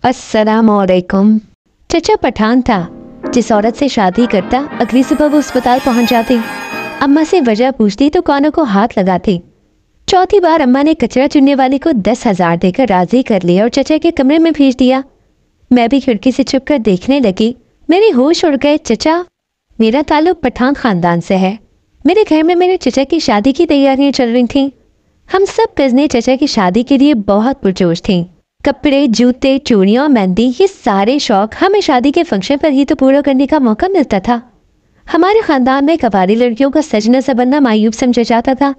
अस्सलामुअलैकुम। चचा पठान था। जिस औरत से शादी करता अगली सुबह वो अस्पताल पहुंच जाती। अम्मा से वजह पूछती तो कानों को हाथ लगाती। चौथी बार अम्मा ने कचरा चुनने वाली को 10,000 देकर राजी कर लिया और चचा के कमरे में भेज दिया। मैं भी खिड़की से छुपकर देखने लगी। मेरे होश उड़ गए। चचा, मेरा ताल्लुक पठान खानदान से है। मेरे घर में मेरे चचा की शादी की तैयारियां चल रही थीं। हम सब कज़नें चचा की शादी के लिए बहुत पुरजोश थीं। कपड़े, जूते, चूड़ियां, मेहंदी, ये सारे शौक हमें शादी के फंक्शन पर ही तो पूरा करने का मौका मिलता था। हमारे खानदान में कवारी लड़कियों का सजना सबन्ना मायूब समझा जाता था,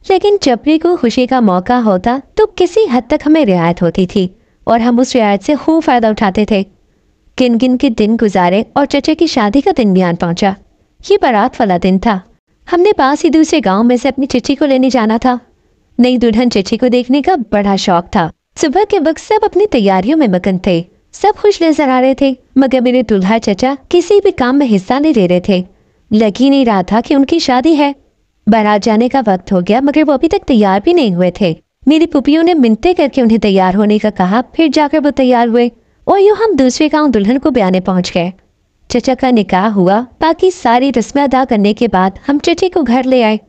लेकिन जब भी को खुशी का मौका होता तो किसी हद तक हमें रियायत होती थी और हम उस रियायत से खूब फायदा उठाते थे। किन किन के दिन गुजारे और चचा की शादी का दिन भी आन पहुंचा। ये बारात वाला दिन था। हमने पास ही दूसरे गांव में से अपनी चची को लेने जाना था। नई दुल्हन चची को देखने का बड़ा शौक था। सुबह के वक्त सब अपनी तैयारियों में मगन थे। सब खुश नजर आ रहे थे, मगर मेरे दुल्हा चचा किसी भी काम में हिस्सा नहीं ले रहे थे। लग ही नहीं रहा था कि उनकी शादी है। बारात जाने का वक्त हो गया मगर वो अभी तक तैयार भी नहीं हुए थे। मेरी पुपियों ने मिन्नतें करके उन्हें तैयार होने का कहा, फिर जाकर वो तैयार हुए और यूं हम दूसरे गांव दुल्हन को ब्याने पहुंच गए। चचा का निकाह हुआ। बाकी सारी रस्में अदा करने के बाद हम चची को घर ले आए।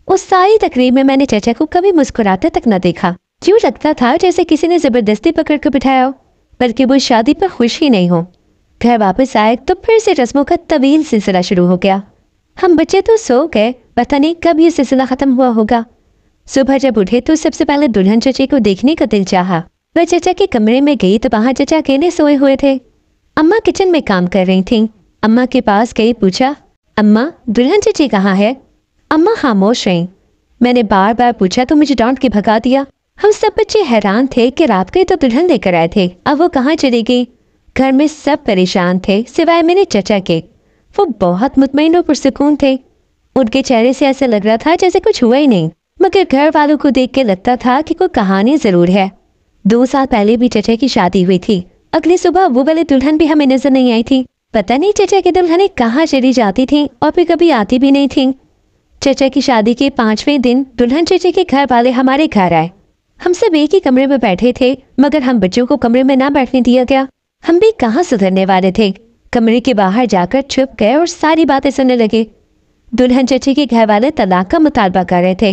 उस सारी तकरीब में मैंने चचा को कभी मुस्कुराते तक न देखा। यूं लगता था जैसे किसी ने जबरदस्ती पकड़ कर बिठाया हो, बल्कि वो शादी पर खुश ही नहीं हो। घर वापस आए तो फिर से रस्मों का तवील सिलसिला शुरू हो गया। हम बच्चे तो सो गए, पता नहीं कब ये सिलसिला खत्म हुआ होगा। सुबह जब उठे तो सबसे पहले दुल्हन चचे को देखने का दिल चाहा। वह चचा के कमरे में गई तो वहां चचा अकेले सोए हुए थे। अम्मा किचन में काम कर रही थीं। अम्मा के पास गई, पूछा, अम्मा दुल्हन चची कहाँ है? अम्मा खामोश रहीं। मैंने बार बार पूछा तो मुझे डांट के भगा दिया। हम सब बच्चे हैरान थे कि रात को तो दुल्हन लेकर आए थे, अब वो कहाँ चली गई। घर में सब परेशान थे सिवाय मेरे चचा के। वो बहुत मुतमईन और पुरसुकून थे। उनके चेहरे से ऐसा लग रहा था जैसे कुछ हुआ ही नहीं, मगर घर वालों को देख के लगता था कि कोई कहानी जरूर है। 2 साल पहले भी चचा की शादी हुई थी। अगली सुबह वो वाली दुल्हन भी हमें नजर नहीं आई थी। पता नहीं चचा की दुल्हनें कहाँ चली जाती थी और फिर कभी आती भी नहीं थी। चचा की शादी के 5वें दिन दुल्हन चचे के घर वाले हमारे घर आए। हम सब एक ही कमरे में बैठे थे, मगर हम बच्चों को कमरे में ना बैठने दिया गया। हम भी कहाँ सुधरने वाले थे। कमरे के बाहर जाकर छुप गए और सारी बातें सुनने लगे। दुल्हन चचे के घर वाले तलाक का मुतालबा कर रहे थे।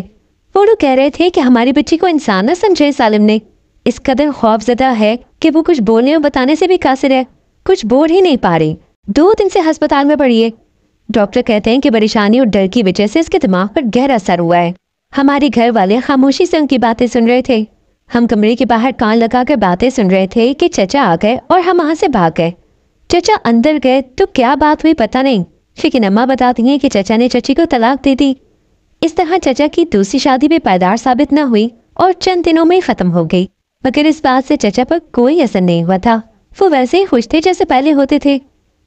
वो लोग कह रहे थे कि हमारी बच्ची को इंसान न समझे सालिम ने। इस कदर खौफजदा है कि वो कुछ बोलने और बताने से भी कासिर है। कुछ बोल ही नहीं पा रही। 2 दिन से अस्पताल में पड़ी है। डॉक्टर कहते हैं कि परेशानी और डर की वजह से इसके दिमाग पर गहरा असर हुआ है। हमारे घर वाले खामोशी से उनकी बातें सुन रहे थे। हम कमरे के बाहर कान लगाकर बातें सुन रहे थे कि चचा आ गए और हम वहां से भाग गए। चचा अंदर गए तो क्या बात हुई पता नहीं, लेकिन अम्मा बताती हैं कि चचा ने चची को तलाक दे दी। इस तरह चचा की दूसरी शादी भी पायदार साबित न हुई और चंद दिनों में खत्म हो गई। मगर इस बात से चचा पर कोई असर नहीं हुआ था। वो वैसे ही खुश थे जैसे पहले होते थे।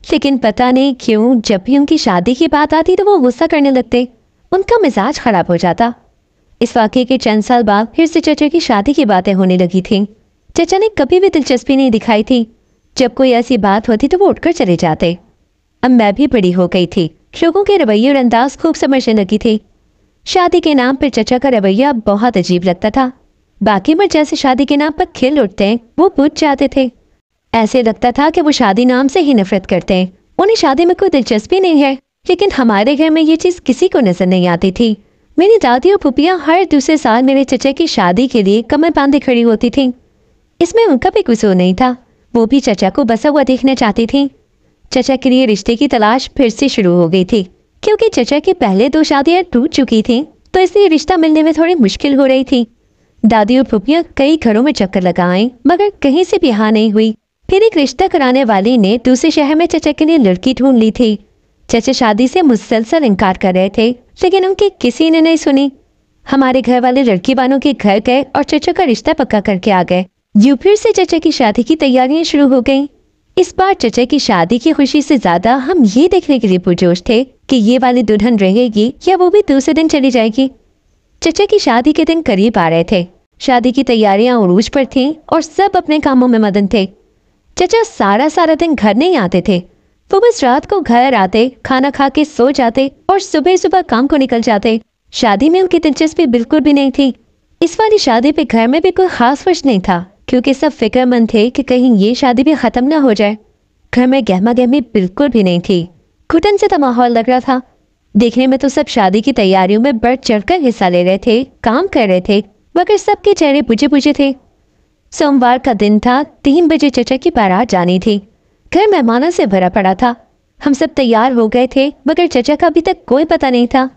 लेकिन पता नहीं क्यों जब भी उनकी शादी की बात आती तो वो गुस्सा करने लगते। उनका मिजाज खराब हो जाता। इस वाक़े के चंद साल बाद फिर से चचा की शादी की बातें होने लगी थीं। चचा ने कभी भी दिलचस्पी नहीं दिखाई थी। जब कोई ऐसी बात होती तो वो उठकर चले जाते। अब मैं भी बड़ी हो गई थी। लोगों के रवैये और अंदाज खूब समझने लगी थी। शादी के नाम पर चचा का रवैया बहुत अजीब लगता था। बाकी मर्द जैसे शादी के नाम पर खिल उठते हैं, वो बुझ जाते थे। ऐसे लगता था कि वो शादी नाम से ही नफरत करते हैं। उन्हें शादी में कोई दिलचस्पी नहीं है। लेकिन हमारे घर में ये चीज़ किसी को नजर नहीं आती थी। मेरी दादी और पुपियाँ हर दूसरे साल मेरे चचा की शादी के लिए कमर बांधे खड़ी होती थीं। इसमें उनका भी कसूर नहीं था। वो भी चचा को बसा हुआ देखना चाहती थीं। चचा के लिए रिश्ते की तलाश फिर से शुरू हो गई थी। क्योंकि चचा की पहले 2 शादियाँ टूट चुकी थीं, तो इसलिए रिश्ता मिलने में थोड़ी मुश्किल हो रही थी। दादी और पुपियाँ कई घरों में चक्कर लगाएं, मगर कहीं से भी हाँ नहीं हुई। फिर एक रिश्ता कराने वाली ने दूसरे शहर में चचा के लिए लड़की ढूंढ ली थी। चचा शादी से मुसलसल इनकार कर रहे थे, लेकिन उनकी किसी ने नहीं सुनी। हमारे घर वाले लड़की वालों के घर गए और चचा का रिश्ता पक्का करके आ गए। यूं फिर से चचा की शादी की तैयारियां शुरू हो गईं। इस बार चचा की शादी की खुशी से ज्यादा हम ये देखने के लिए पुरजोश थे कि ये वाली दुल्हन रहेगी या वो भी दूसरे दिन चली जाएगी। चचा की शादी के दिन करीब आ रहे थे। शादी की तैयारियां उरूज पर थीं और सब अपने कामों में मगन थे। चचा सारा दिन घर नहीं आते थे। वो बस रात को घर आते, खाना खा के सो जाते और सुबह सुबह काम को निकल जाते। शादी में उनकी दिलचस्पी बिल्कुल भी नहीं थी। इस वाली शादी पे घर में भी कोई खास फर्श नहीं था। क्योंकि सब फिक्रमंद थे कि कहीं ये शादी भी खत्म ना हो जाए। घर में गहमा गहमी बिल्कुल भी नहीं थी, घुटन से तो माहौल लग रहा था। देखने में तो सब शादी की तैयारियों में बढ़ चढ़कर हिस्सा ले रहे थे, काम कर रहे थे, मगर सबके चेहरे बुझे बुझे थे। सोमवार का दिन था, 3 बजे चचा की बारात जानी थी। घर मेहमानों से भरा पड़ा था। हम सब तैयार हो गए थे, मगर चचा का अभी तक कोई पता नहीं था।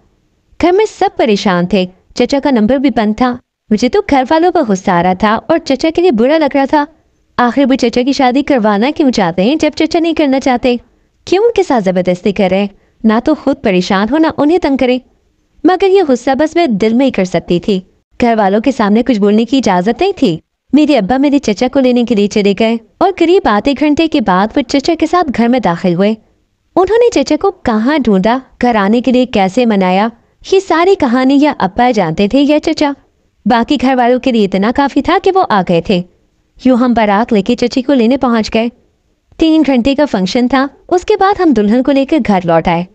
घर में सब परेशान थे, चचा का नंबर भी बंद था। मुझे तो घर वालों पर गुस्सा आ रहा था और चचा के लिए बुरा लग रहा था। आखिर वो चचा की शादी करवाना क्यों चाहते हैं जब चचा नहीं करना चाहते? क्यों उनके साथ जबरदस्ती कर रहे हैं? ना तो खुद परेशान हो ना उन्हें तंग करे। मगर ये गुस्सा बस मैं दिल में ही कर सकती थी, घर वालों के सामने कुछ बोलने की इजाजत नहीं थी। मेरे अब्बा मेरे चचा को लेने के लिए चले गए और करीब आधे घंटे के बाद वो चचा के साथ घर में दाखिल हुए। उन्होंने चचा को कहाँ ढूंढा, घर आने के लिए कैसे मनाया, ये सारी कहानी या अब्बा जानते थे या चचा। बाकी घर वालों के लिए इतना काफी था कि वो आ गए थे। यूं हम बारात लेके चची को लेने पहुंच गए। 3 घंटे का फंक्शन था। उसके बाद हम दुल्हन को लेकर घर लौट आए।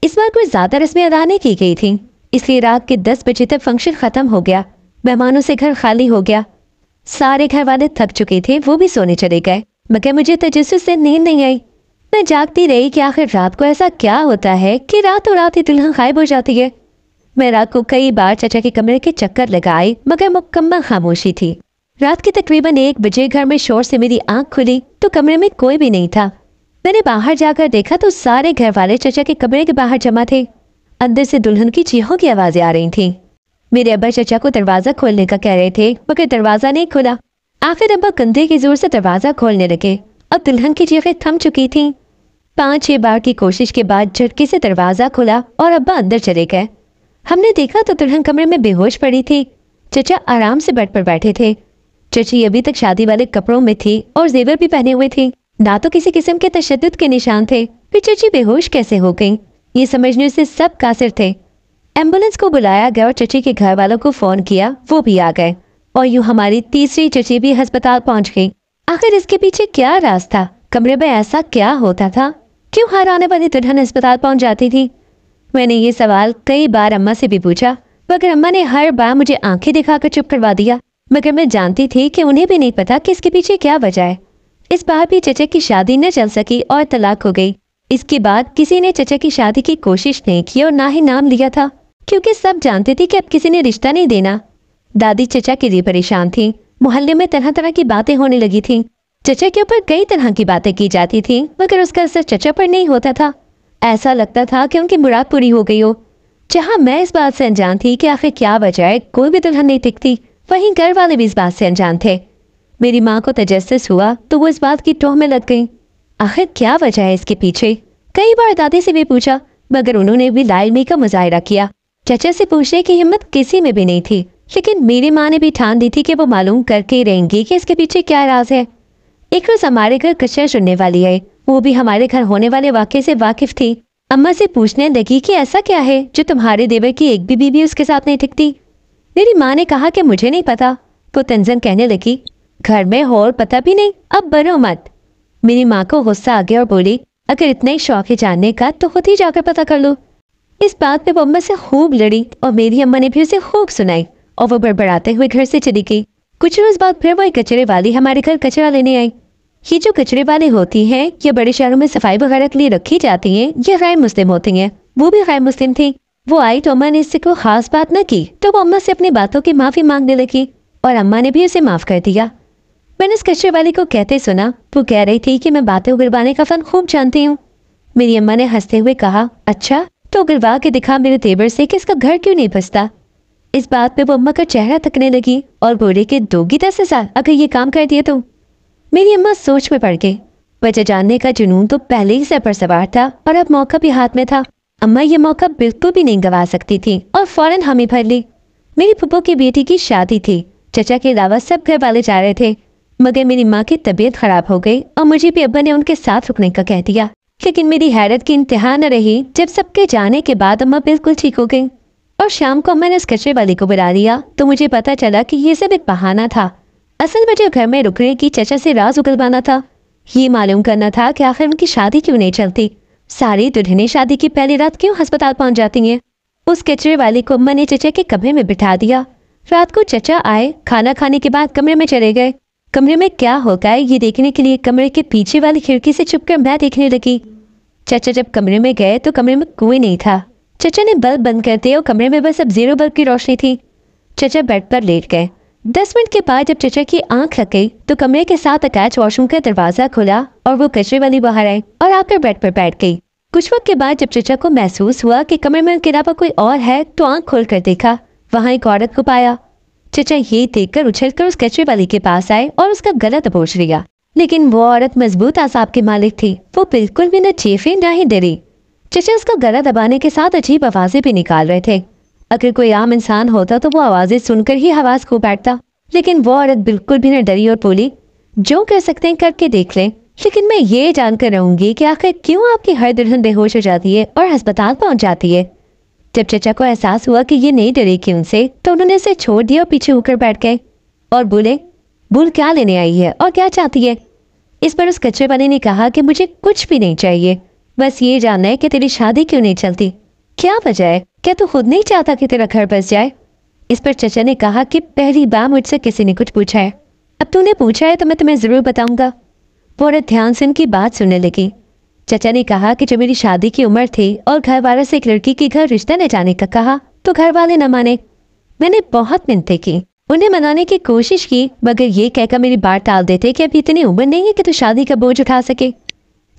इस बार कोई ज्यादा रस्में अदा नहीं की गई थी, इसलिए रात के 10 बजे तक फंक्शन खत्म हो गया। मेहमानों से घर खाली हो गया। सारे घर वाले थक चुके थे, वो भी सोने चले गए, मगर मुझे तजस्सुस से नींद नहीं आई। मैं जागती रही कि आखिर रात को ऐसा क्या होता है कि रातों रात ही दुल्हन गायब हो जाती है। मैं रात को कई बार चचा के कमरे के चक्कर लगाए, मगर मुकम्मल खामोशी थी। रात के तकरीबन 1 बजे घर में शोर से मेरी आंख खुली तो कमरे में कोई भी नहीं था। मैंने बाहर जाकर देखा तो सारे घर वाले चचा के कमरे के बाहर जमा थे। अंदर से दुल्हन की चीखों की आवाजें आ रही थीं। मेरे अब्बा चचा को दरवाजा खोलने का कह रहे थे, मगर दरवाजा नहीं खुला। आखिर अब्बा कंधे के जोर से दरवाजा खोलने लगे और दुल्हन की चीखें थम चुकी थीं। 5-6 बार की कोशिश के बाद झटके से दरवाजा खुला और अब्बा अंदर चले गए। हमने देखा तो दुल्हन कमरे में बेहोश पड़ी थी। चचा आराम से बेड पर बैठे थे। चची अभी तक शादी वाले कपड़ों में थी और जेवर भी पहने हुए थी। ना तो किसी किस्म के तशद्दुद के निशान थे, फिर चची बेहोश कैसे हो गई, ये समझने से सब कासिर थे। एम्बुलेंस को बुलाया गया और चची के घर वालों को फोन किया, वो भी आ गए और यूं हमारी तीसरी चची भी अस्पताल पहुंच गई। आखिर इसके पीछे क्या राज था? कमरे में ऐसा क्या होता था? क्यों हर आने वाली दुल्हन अस्पताल पहुंच जाती थी? मैंने ये सवाल कई बार अम्मा से भी पूछा, मगर अम्मा ने हर बार मुझे आंखें दिखाकर चुप करवा दिया। मगर मैं जानती थी कि उन्हें भी नहीं पता कि इसके पीछे क्या वजह है। इस बार भी चचा की शादी न चल सकी और तलाक हो गई। इसके बाद किसी ने चचा की शादी की कोशिश नहीं की और ना ही नाम लिया था, क्योंकि सब जानते थे कि अब किसी ने रिश्ता नहीं देना। दादी चचा के लिए परेशान थी। मोहल्ले में तरह तरह की बातें होने लगी थी। चचा के ऊपर कई तरह की बातें की जाती थी, मगर उसका असर चचा पर नहीं होता था। ऐसा लगता था कि उनकी मुराद पूरी हो गई हो। जहाँ मैं इस बात से अनजान थी कि आखिर क्या वजह है, कोई भी दुल्हन नहीं टिकती, वहीं घर वाले भी इस बात से अनजान थे। मेरी माँ को तजस्सुस हुआ तो वो इस बात की टोह में लग गई। आखिर क्या वजह है इसके पीछे? कई बार दादी से भी पूछा, मगर उन्होंने भी लाइलमी का मुजाहिरा किया। चचा से पूछने की हिम्मत किसी में भी नहीं थी, लेकिन मेरी माँ ने भी ठान दी थी कि वो मालूम करके ही रहेंगी कि इसके पीछे क्या राज है। एक रोज हमारे घर कचरा चुनने वाली है, वो भी हमारे घर होने वाले वाक़े से वाकिफ थी। अम्मा से पूछने लगी कि ऐसा क्या है जो तुम्हारे देवर की एक भी बीवी उसके साथ नहीं टिकती। मेरी माँ ने कहा कि मुझे नहीं पता। वो तंजन कहने लगी, घर में हो और पता भी नहीं, अब बनो मत। मेरी माँ को गुस्सा आ गया और बोली, अगर इतना ही शौक है जानने का तो खुद ही जाकर पता कर लो। इस बात पे वो अम्मा से खूब लड़ी और मेरी अम्मा ने भी उसे खूब सुनाई और वो बड़बड़ाते हुए घर से चली गई। कुछ रोज बाद फिर वही कचरे वाली हमारे घर कचरा लेने आई। ये जो कचरे वाले होती हैं, ये बड़े शहरों में सफाई वगैरह के लिए रखी जाती हैं, ये गैर मुस्लिम होती हैं। वो भी गैर मुस्लिम थी। वो आई तो अम्मा ने इससे कोई खास बात न की, तो वो अम्मा से अपनी बातों की माफी मांगने लगी और अम्मा ने भी उसे माफ कर दिया। मैंने इस कचरे वाले को कहते सुना, वो कह रही थी कि मैं बातें उगलवाने का फन खूब जानती हूँ। मेरी अम्मा ने हंसते हुए कहा, अच्छा तो उगलवा के दिखा मेरे तेवर से कि इसका घर क्यों नहीं बसता। इस बात पे वो अम्मा का चेहरा थकने लगी और बोले कि दोगी 10 साल अगर ये काम कर दिए तो। मेरी अम्मा सोच में पड़ गई। वजह जानने का जुनून तो पहले ही सर पर सवार था और अब मौका भी हाथ में था। अम्मा ये मौका बिल्कुल भी नहीं गवा सकती थी और फौरन हामी भर ली। मेरी फुप्पो की बेटी की शादी थी। चचा के अलावा सब घर वाले जा रहे थे, मगर मेरी माँ की तबीयत खराब हो गई और मुझे भी अब्बा ने उनके साथ रुकने का कह दिया। लेकिन मेरी हैरत की इंतहा न रही जब सबके जाने के बाद अम्मा बिल्कुल ठीक हो गई और शाम को अम्मा ने उस कचरे वाली को बुला लिया तो मुझे पता चला कि ये सब एक बहाना था। असल वजह घर में रुकने की चचा से राज उगलवाना था। ये मालूम करना था कि आखिर उनकी शादी क्यों नहीं चलती। सारी दुल्हनें शादी की पहली रात क्यों अस्पताल पहुंच जाती हैं। उस कचरे वाली को अम्मा ने चचा के कमरे में बिठा दिया। रात को चचा आए, खाना खाने के बाद कमरे में चले गए। कमरे में क्या होता है ये देखने के लिए कमरे के पीछे वाली खिड़की से छुपकर मैं देखने लगी। चाचा जब कमरे में गए तो कमरे में कोई नहीं था। चाचा ने बल्ब बंद कर दिया और कमरे में बस अब 0 बल्ब की रोशनी थी। चाचा बेड पर लेट गए। 10 मिनट के बाद जब चाचा की आंख लग गई तो कमरे के साथ अटैच वॉशरूम का दरवाजा खुला और वो कचरे वाली बाहर आई और आकर बेड पर बैठ गई। कुछ वक्त के बाद जब चाचा को महसूस हुआ कि कमरे में उनके अलावा कोई और है तो आंख खोल कर देखा, वहां एक औरत को पाया। चाचा ये देखकर उछलकर उस कचरे वाली के पास आए और उसका गला दबोच लिया। लेकिन वो औरत मजबूत आसाब की मालिक थी। वो बिल्कुल भी न चीखी न ही डरी। चाचा उसका गला दबाने के साथ अजीब आवाजें भी निकाल रहे थे। अगर कोई आम इंसान होता तो वो आवाजें सुनकर ही आवाज खो बैठता, लेकिन वो औरत बिल्कुल भी न डरी और बोली, जो कर सकते हैं करके देख लें, लेकिन मैं ये जानकर रहूंगी कि आखिर क्यों आपकी हर दुल्हन बेहोश हो जाती है और अस्पताल पहुंच जाती है। जब चाचा को एहसास हुआ कि ये नहीं डरेगी उनसे तो उन्होंने उसे छोड़ दिया और पीछे होकर बैठ गए और बोले, बोल क्या लेने आई है और क्या चाहती है। इस पर उस कच्चे वाले ने कहा कि मुझे कुछ भी नहीं चाहिए, बस ये जानना है कि तेरी शादी क्यों नहीं चलती, क्या वजह है, क्या तू खुद नहीं चाहता कि तेरा घर बस जाए। इस पर चाचा ने कहा कि पहली बार मुझसे किसी ने कुछ पूछा है, अब तूने पूछा है तो मैं तुम्हें जरूर बताऊंगा। वो औरत ध्यान से उनकी बात सुनने लगी। चाचा ने कहा कि जब मेरी शादी की उम्र थी और घर वालों से एक लड़की के घर रिश्ता ले जाने का कहा तो घर वाले न माने। मैंने बहुत मिन्नतें की, उन्हें मनाने की कोशिश की, मगर ये कहकर मेरी बात टाल देते कि अभी इतनी उम्र नहीं है कि तू शादी का बोझ उठा सके।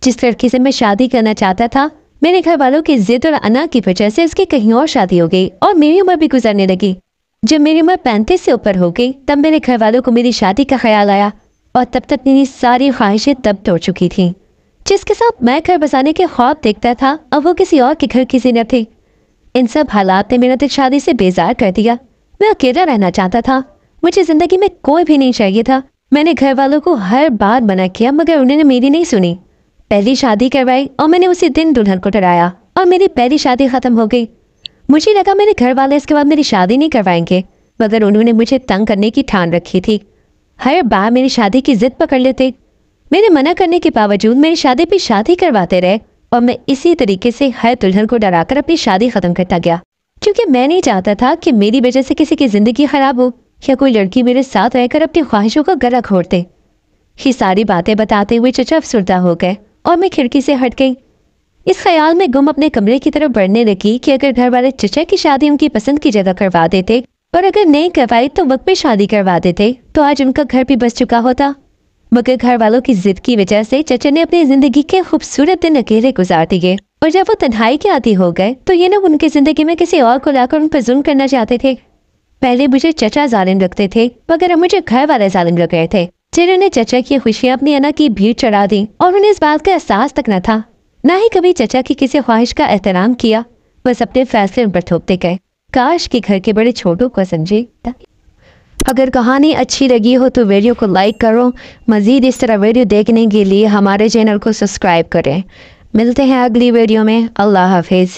जिस लड़की से मैं शादी करना चाहता था, मेरे घर वालों की जिद और अना की वजह से उसकी कहीं और शादी हो गई और मेरी उम्र भी गुजरने लगी। जब मेरी उम्र 35 से ऊपर हो गई तब मेरे घर वालों को मेरी शादी का ख्याल आया और तब तक मेरी सारी ख्वाहिशें तब तोड़ चुकी थी। जिसके साथ मैं घर बसाने के ख्वाब देखता था अब वो किसी और के घर की ज़ीनत थी। इन सब हालात ने मेरा दिल शादी से बेजार कर दिया। मैं अकेला रहना चाहता था, मुझे जिंदगी में कोई भी नहीं चाहिए था। मैंने घर वालों को हर बार मना किया मगर उन्होंने मेरी नहीं सुनी। पहली शादी करवाई और मैंने उसी दिन दुल्हन को डराया और मेरी पहली शादी खत्म हो गई। मुझे लगा मेरे घर वाले इसके बाद मेरी शादी नहीं करवाएंगे, मगर उन्होंने मुझे तंग करने की ठान रखी थी। हर बार मेरी शादी की जिद पकड़ लेते। मेरे मना करने के बावजूद मेरी शादी पे शादी करवाते रहे और मैं इसी तरीके से हर दुल्हन को डराकर अपनी शादी खत्म करता गया, क्योंकि मैं नहीं चाहता था कि मेरी वजह से किसी की जिंदगी खराब हो या कोई लड़की मेरे साथ रहकर अपनी ख्वाहिशों का गला घोट दे। ये सारी बातें बताते हुए चचा अफसुर्दा हो गए और मैं खिड़की से हट गई। इस ख्याल में गुम अपने कमरे की तरफ बढ़ने लगी कि अगर घर वाले चचा की शादी उनकी पसंद की जगह करवा देते और अगर नहीं करवाई तो वक्त पे शादी करवा देते तो आज उनका घर भी बस चुका होता। मगर घर वालों की जिद की वजह से चचा ने अपनी जिंदगी के खूबसूरत दिन अकेले गुजार दिए और जब वो तन्हाई के आदी हो गए तो ये लोग उनकी जिंदगी में किसी और को लाकर उन पर जुल्म करना चाहते थे। पहले मुझे चचा जालिम लगते थे मगर अब मुझे घर वाले जालिम लग गए थे, जिन्होंने चचा की खुशियां अपनी अना की भीड़ चढ़ा दी और उन्हें इस बात का एहसास तक न था। ना ही कभी चचा की किसी ख्वाहिश का एहतराम किया, बस अपने फैसले उन पर थोपते गए। काश के घर के बड़े छोटों को समझे। अगर कहानी अच्छी लगी हो तो वीडियो को लाइक करो। मज़ीद इस तरह वीडियो देखने के लिए हमारे चैनल को सब्सक्राइब करें। मिलते हैं अगली वीडियो में। अल्लाह हाफिज़।